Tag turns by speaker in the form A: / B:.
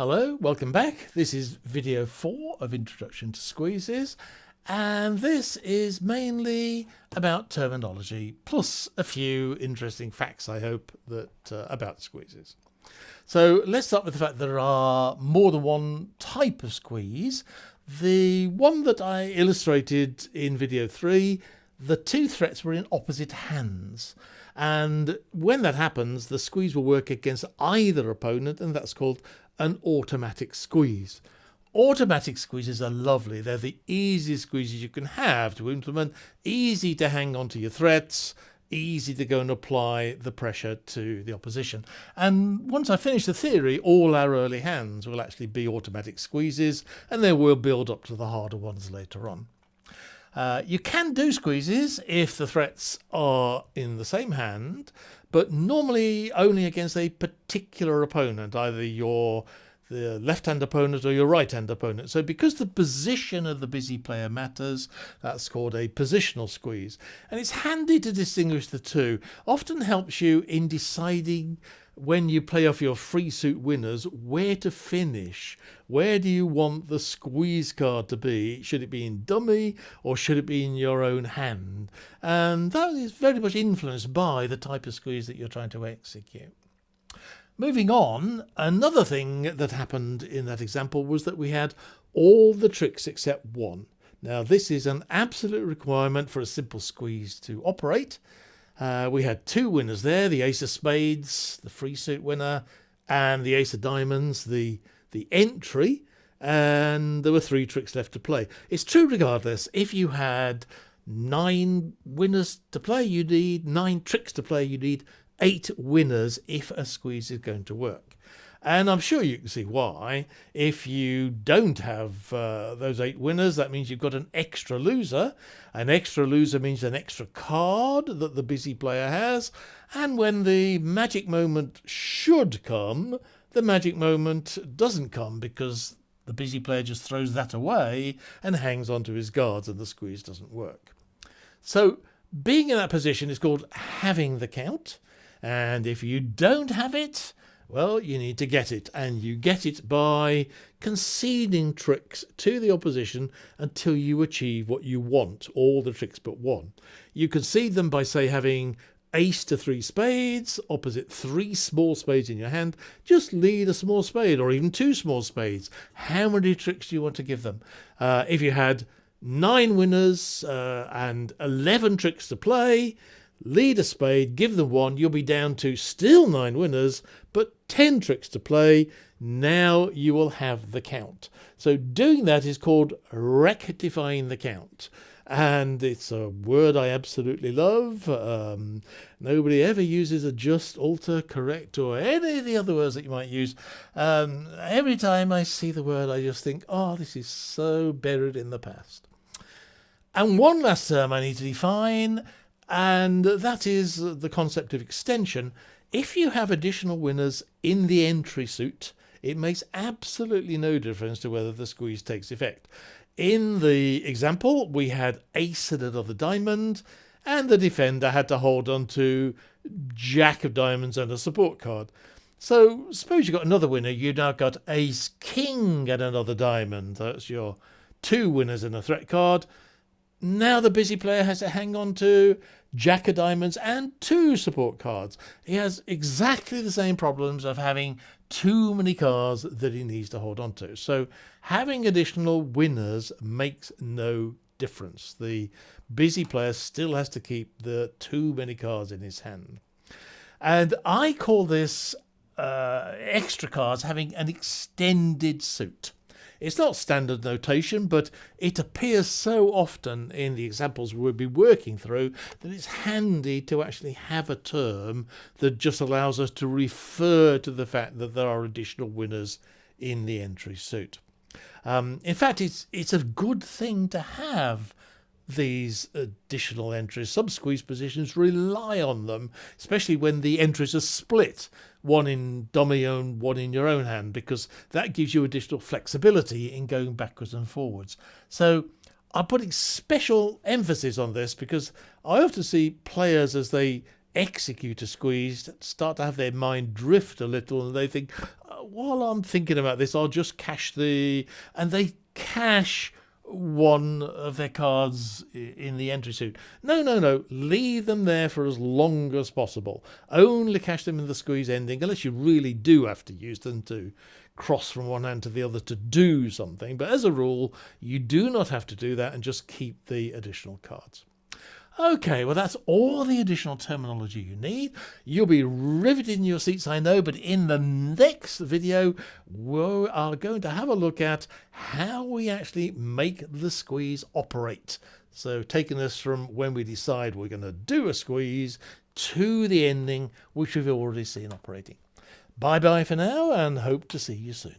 A: Hello, welcome back. This is video 4 of Introduction to Squeezes, and this is mainly about terminology plus a few interesting facts, I hope, that about squeezes. So let's start with the fact that there are more than one type of squeeze. The one that I illustrated in video 3, the two threats were in opposite hands. And when that happens, the squeeze will work against either opponent, and that's called an automatic squeeze. Automatic squeezes are lovely. They're the easiest squeezes you can have to implement, easy to hang on to your threats, easy to go and apply the pressure to the opposition. And once I finish the theory, all our early hands will actually be automatic squeezes, and then we'll build up to the harder ones later on. You can do squeezes if the threats are in the same hand, but normally only against a particular opponent, either the left-hand opponent or your right-hand opponent. So because the position of the busy player matters, that's called a positional squeeze. And it's handy to distinguish the two. Often helps you in deciding when you play off your free suit winners where to finish. Where do you want the squeeze card to be? Should it be in dummy or should it be in your own hand? And that is very much influenced by the type of squeeze that you're trying to execute. Moving on, another thing that happened in that example was that we had all the tricks except one. Now this is an absolute requirement for a simple squeeze to operate. We had two winners there, the ace of spades, the free suit winner, and the ace of diamonds, the entry, and there were three tricks left to play. It's true regardless. If you had 9 winners to play, you need 9 tricks to play, you need 8 winners if a squeeze is going to work. And I'm sure you can see why. If you don't have those 8 winners, that means you've got an extra loser. An extra loser means an extra card that the busy player has. And when the magic moment should come, the magic moment doesn't come because the busy player just throws that away and hangs onto his guards and the squeeze doesn't work. So being in that position is called having the count. And if you don't have it, well, you need to get it, and you get it by conceding tricks to the opposition until you achieve what you want, all the tricks but one. You concede them by, say, having ace to 3 spades, opposite 3 small spades in your hand. Just lead a small spade or even 2 small spades. How many tricks do you want to give them? If you had 9 winners and 11 tricks to play, lead a spade, give them 1, you'll be down to still 9 winners, but 10 tricks to play. Now you will have the count. So doing that is called rectifying the count. And it's a word I absolutely love. Nobody ever uses adjust, alter, correct, or any of the other words that you might use. Every time I see the word, I just think, oh, this is so buried in the past. And one last term I need to define, and that is the concept of extension. If you have additional winners in the entry suit, it makes absolutely no difference to whether the squeeze takes effect. In the example, we had ace and another diamond, and the defender had to hold on to jack of diamonds and a support card. So suppose you've got another winner, you've now got ace, king and another diamond. That's your 2 winners and a threat card. Now the busy player has to hang on to jack of diamonds and 2 support cards. He has exactly the same problems of having too many cards that he needs to hold on to. So having additional winners makes no difference. The busy player still has to keep the too many cards in his hand. And I call this extra cards having an extended suit. It's not standard notation, but it appears so often in the examples we'll be working through that it's handy to actually have a term that just allows us to refer to the fact that there are additional winners in the entry suit. In fact, it's a good thing to have these additional entries. Some squeeze positions rely on them, especially when the entries are split, one in dummy and one in your own hand, because that gives you additional flexibility in going backwards and forwards. So I'm putting special emphasis on this because I often see players, as they execute a squeeze, start to have their mind drift a little, and they think, while I'm thinking about this, I'll just cache and they cache one of their cards in the entry suite. No. Leave them there for as long as possible. Only cache them in the squeeze ending, unless you really do have to use them to cross from one hand to the other to do something. But as a rule, you do not have to do that, and just keep the additional cards. Okay, well, that's all the additional terminology you need. You'll be riveted in your seats, I know, but in the next video, we are going to have a look at how we actually make the squeeze operate. So taking us from when we decide we're going to do a squeeze to the ending, which we've already seen operating. Bye-bye for now, and hope to see you soon.